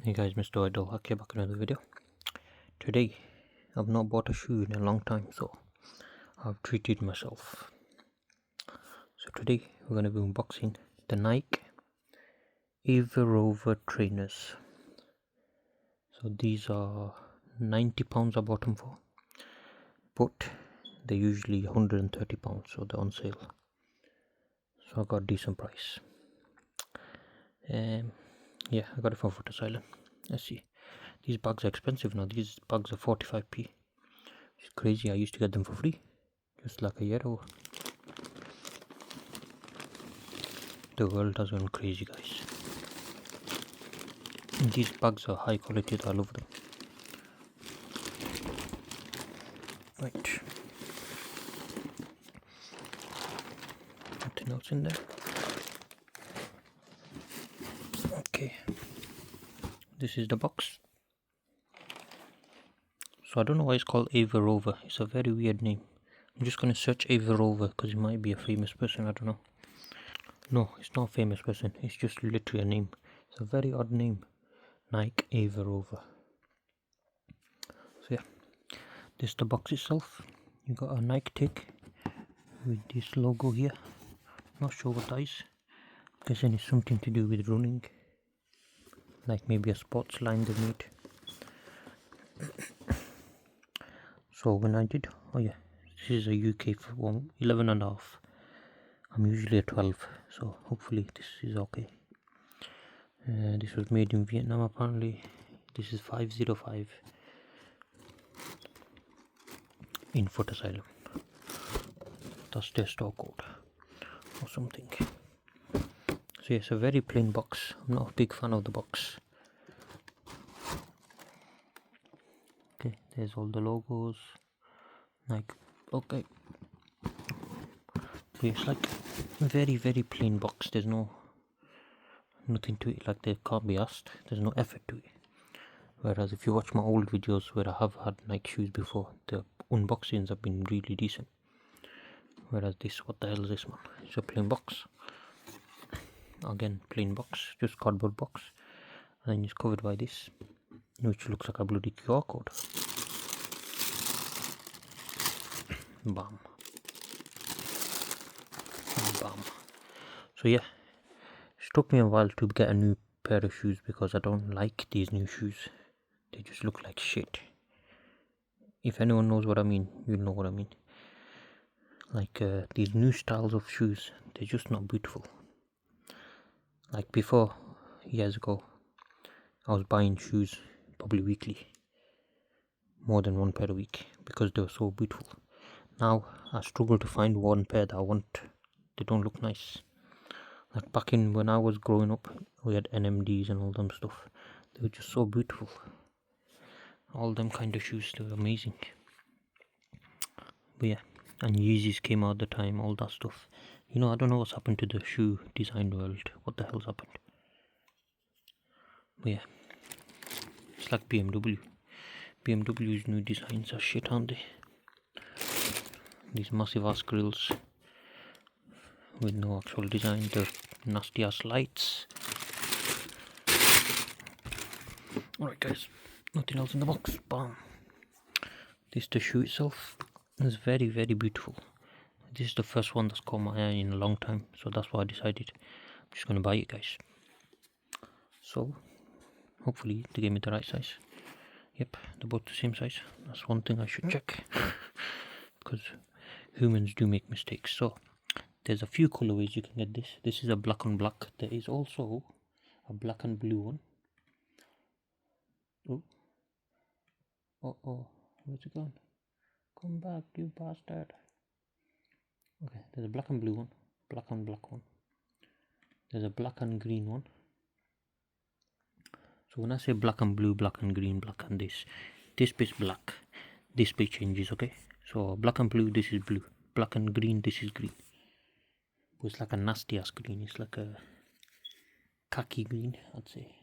Hey guys, MrWaheedulHaque back in another video. Today, I've not bought a shoe in a long time, so I've treated myself. So today, we're going to be unboxing the Nike Ava Rover trainers. So these are £90 I bought them for, but they're usually £130, so they're on sale. So I got a decent price. Yeah, I got it from Foot Asylum. Let's see. These bags are expensive now. These bags are 45p. It's crazy. I used to get them for free just like a year ago. The world has gone crazy, guys. And these bags are high quality. I love them. Right. Nothing else in there. Okay. This is the box. So I don't know why it's called Ava Rover. It's a very weird name. I'm just gonna search Ava Rover because it might be a famous person. I don't know. No, it's not a famous person. It's just literally a name. It's a very odd name. Nike Ava Rover. So yeah, this is the box itself. You got a Nike tick with this logo here. Not sure what that is. Guessing it's something to do with running. Like maybe a sports line they made. So when I did, oh yeah, this is a UK for 11.5. I'm usually a 12, so hopefully this is okay. This was made in Vietnam apparently. This is 505 in Foot Asylum. That's their store code or something. So yeah, it's a very plain box. I'm not a big fan of the box. Okay, there's all the logos. Like, okay. So it's like a very plain box. There's nothing to it. Like they can't be asked. There's no effort to it. Whereas if you watch my old videos where I have had Nike shoes before, the unboxings have been really decent. Whereas this, what the hell is this, man? It's a plain box. Again, plain box, just cardboard box, and then it's covered by this, which looks like a bloody QR code. Bam. Bam. So yeah, it took me a while to get a new pair of shoes because I don't like these new shoes. They just look like shit. If anyone knows what I mean, you'll know what I mean. Like these new styles of shoes, they're just not beautiful. Like before, years ago, I was buying shoes probably weekly, more than one pair a week, because they were so beautiful. Now I struggle to find one pair that I want. They don't look nice. Like back in when I was growing up, we had NMDs and all them stuff. They were just so beautiful. All them kind of shoes, they were amazing. But yeah, and Yeezys came out at the time, all that stuff. You know, I don't know what's happened to the shoe design world. What the hell's happened? But yeah, it's like BMW. BMW's new designs are shit, aren't they? These massive ass grills with no actual design, the nasty ass lights. Alright guys, nothing else in the box. Bam. This is the shoe itself. It's very beautiful. This is the first one that's caught my eye in a long time, so that's why I decided I'm just gonna buy it, guys. So hopefully they gave me the right size. Yep, they're both the same size. That's one thing I should check because humans do make mistakes. So there's a few colorways you can get this. This is a black on black. There is also a black and blue one. Oh, where's it gone? Come back, you bastard. Okay, there's a black and blue one, black and black one. There's a black and green one. So when I say black and blue, black and green, black and this bit's black, this bit changes, okay? So black and blue, this is blue. Black and green, this is green. But it's like a nasty ass green. It's like a khaki green, I'd say.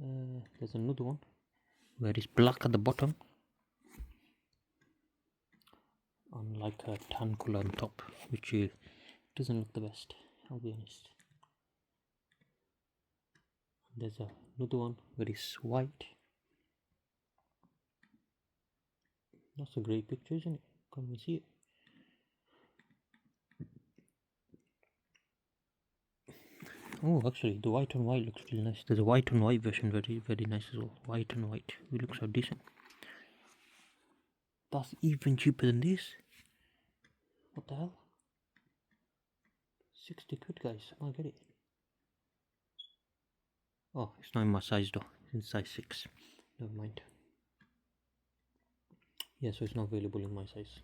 There's another one where it's black at the bottom on like a tan color on top, which doesn't look the best, I'll be honest. There's another one where it's white. That's a great picture, isn't it? Can't even see it. Oh, actually, the white on white looks really nice. There's a white on white version, very nice as well. White on white. It looks so decent. That's even cheaper than this. What the hell? 60 quid, guys. I get it. Oh, it's not in my size though. It's in size 6. Never mind. Yeah, so it's not available in my size.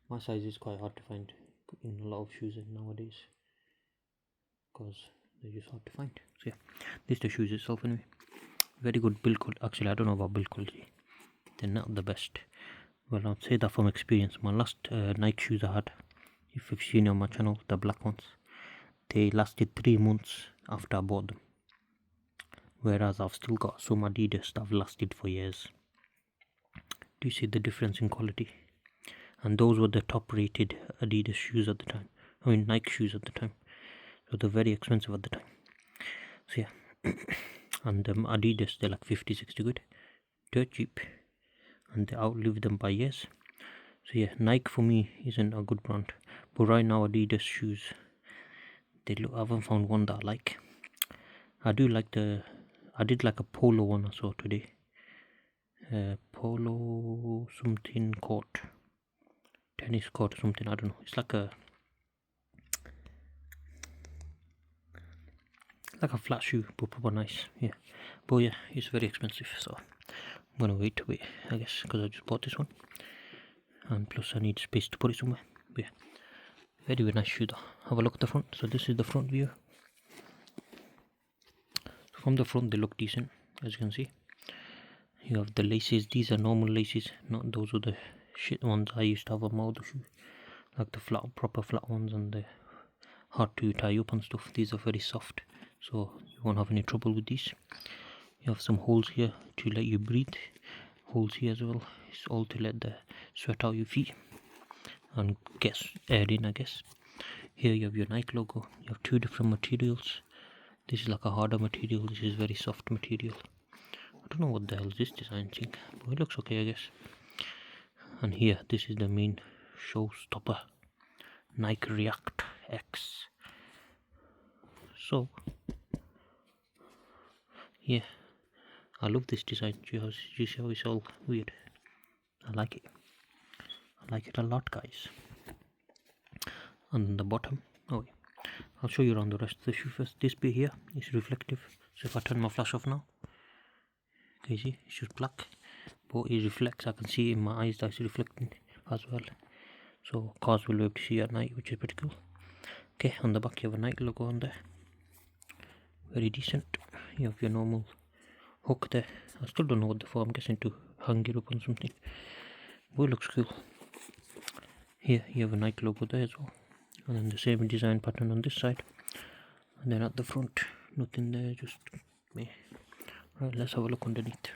My size is quite hard to find in a lot of shoes nowadays, because they're just hard to find. So yeah, this is the shoes itself anyway. Very good build quality. Actually, I don't know about build quality. They're not the best. Well, I'll say that from experience. My last Nike shoes I had, if you've seen on my channel, the black ones, they lasted 3 months after I bought them. Whereas I've still got some Adidas that have lasted for years. Do you see the difference in quality? And those were the top rated Adidas shoes at the time. I mean Nike shoes at the time. So they're very expensive at the time. So yeah. And Adidas, they're like 50-60 quid. Dirt cheap. And they outlive them by years. So yeah, Nike for me isn't a good brand. But right now Adidas shoes, they look, I haven't found one that I like. I did like a polo one I saw today. Polo something court. Tennis court or something, I don't know. It's like a flat shoe, but proper nice. Yeah, but yeah, it's very expensive, so I'm gonna wait, I guess, because I just bought this one, and plus I need space to put it somewhere. But yeah, very nice shoe though. Have a look at the front. So this is the front view. From the front they look decent, as you can see. You have the laces. These are normal laces, not those are the shit ones I used to have on my other shoe, like the proper flat ones, and the hard to tie up and stuff. These are very soft, so you won't have any trouble with these. You have some holes here to let you breathe. Holes here as well. It's all to let the sweat out your feet and get air in, I guess. Here you have your Nike logo. You have 2 different materials. This is like a harder material. This is very soft material. I don't know what the hell is this design thing, but it looks okay, I guess. And here, this is the main showstopper, Nike ReactX. So yeah, I love this design. You see how it's all weird. I like it. I like it a lot, guys. And then the bottom. Oh yeah, I'll show you around the rest of the shoe first. This bit here is reflective. So if I turn my flash off now, can you see? It's just black, but it reflects. I can see in my eyes that it's reflecting as well. So cars will be able to see at night, which is pretty cool. Okay, on the back you have a Nike logo on there. Very decent. You have your normal hook there. I still don't know what the for. I'm guessing to hang it up on something. But it looks cool. Here you have a Nike logo there as well, and then the same design pattern on this side. And then at the front, nothing there, just me. Right, let's have a look underneath.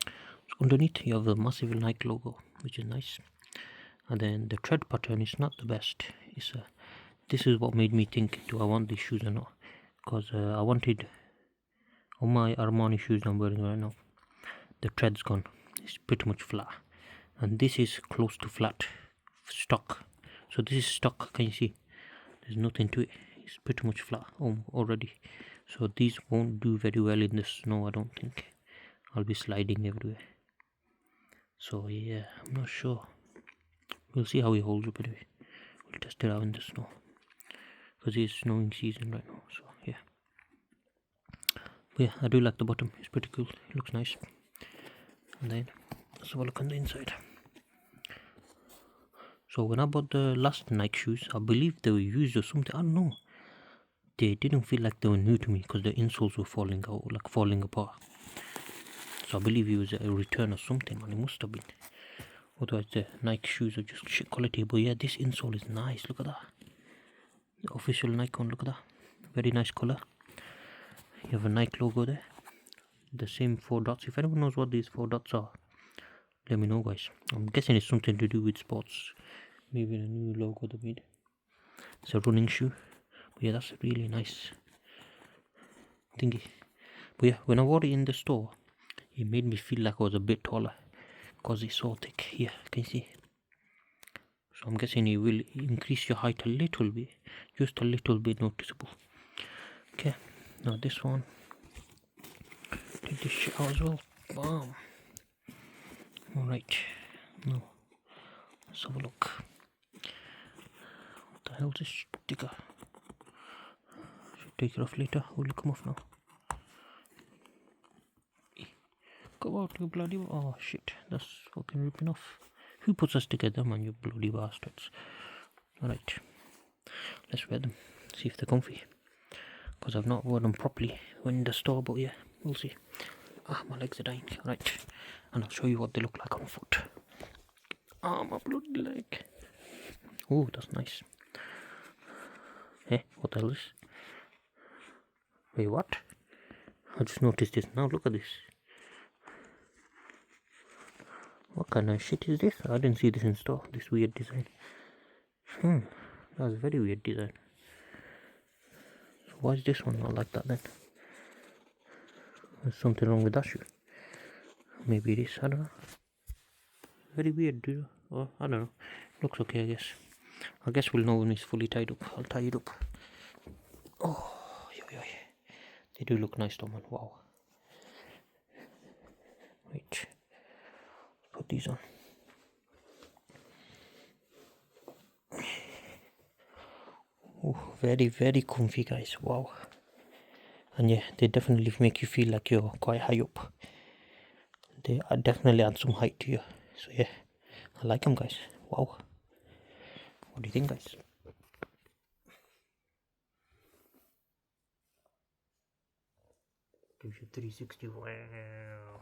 So underneath you have the massive Nike logo, which is nice. And then the tread pattern is not the best. This is what made me think, do I want these shoes or not? Because I wanted, on my Armani shoes I'm wearing right now, the tread's gone. It's pretty much flat, and this is close to flat stock. So this is stock. Can you see? There's nothing to it. It's pretty much flat already. So these won't do very well in the snow, I don't think. I'll be sliding everywhere. So yeah, I'm not sure. We'll see how it holds up anyway. We'll test it out in the snow, because it's snowing season right now. So yeah. But yeah, I do like the bottom. It's pretty cool. It looks nice. And then let's have a look on the inside. So when I bought the last Nike shoes, I believe they were used or something. I don't know. They didn't feel like they were new to me, because the insoles were falling out, like falling apart. So I believe it was a return or something, and it must have been. Otherwise the Nike shoes are just shit quality. But yeah, this insole is nice. Look at that. The official Nike one. Look at that. Very nice color. You have a Nike logo there. The same 4 dots. If anyone knows what these 4 dots are, let me know, guys. I'm guessing it's something to do with sports. Maybe a new logo they made. It's a running shoe. But yeah, that's really nice. thingy. But yeah, when I wore it in the store, it made me feel like I was a bit taller because it's so thick. Here, can you see? So I'm guessing it will increase your height a little bit, just a little bit noticeable. Okay, now this one, take this shit out as well. Bam. Alright, now let's have a look. What the hell is this sticker? Should take it off later. Will it come off now? Come out, you bloody. Oh shit, that's fucking ripping off. Who puts a sticker there, man, you bloody bastards? Alright, let's wear them, see if they're comfy. Because I've not worn them properly when in the store, but yeah, we'll see. Ah, my legs are dying. Right, and I'll show you what they look like on foot. Ah, my bloody leg. Oh, that's nice. Hey, what the hell is this? Wait, what? I just noticed this now, look at this. What kind of shit is this? I didn't see this in store, this weird design. That's a very weird design. So why is this one not like that then? There's something wrong with that shoe. Maybe it is, I don't know. Very weird, dude. Oh, I don't know. Looks okay, I guess. I guess we'll know when it's fully tied up. I'll tie it up. Oh, yeah. They do look nice though, man. Wow. Right. Put these on. Oh, very, very comfy, guys. Wow. And yeah, they definitely make you feel like you're quite high up. They definitely add some height to you. So yeah, I like them, guys. Wow. What do you think, guys? Gives you 360. Wow.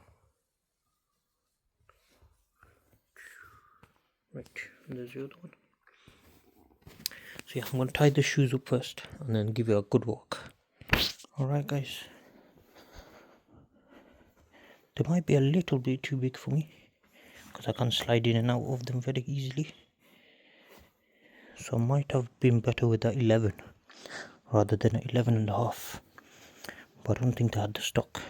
Right, there's the other one. So yeah, I'm going to tie the shoes up first and then give you a good walk. Alright, guys. They might be a little bit too big for me because I can slide in and out of them very easily. So I might have been better with that 11 rather than an 11.5. But I don't think they had the stock.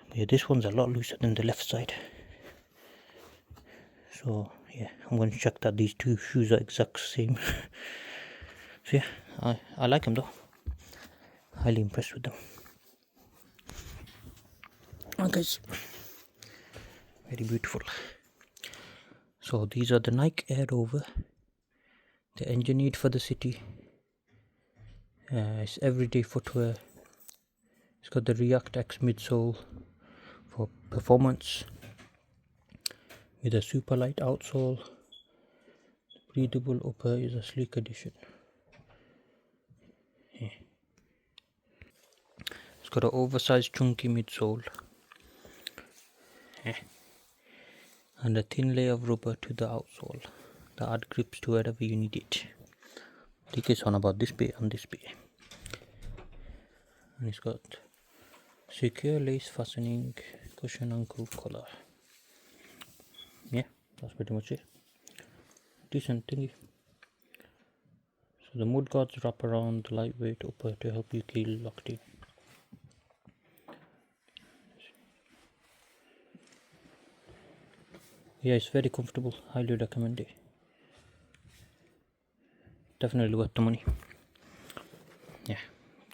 But yeah, this one's a lot looser than the left side. So yeah, I'm going to check that these two shoes are exact same. So yeah, I like them though. Highly impressed with them. Okay, guys, very beautiful. So these are the Nike Ava Rover. They're engineered for the city. It's everyday footwear. It's got the ReactX midsole for performance with a super light outsole. The breathable upper is a sleek edition. Yeah. It's got an oversized chunky midsole. Yeah. And a thin layer of rubber to the outsole that add grips to wherever you need it. I think it's on about this bit and this bit. And it's got secure lace fastening, cushion ankle collar. Yeah, that's pretty much it. Decent thingy. So the Mudguards wrap around the lightweight upper to help you keep locked in. Yeah, it's very comfortable. Highly recommend it. Definitely worth the money. Yeah,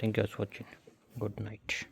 thank you guys for watching. Good night.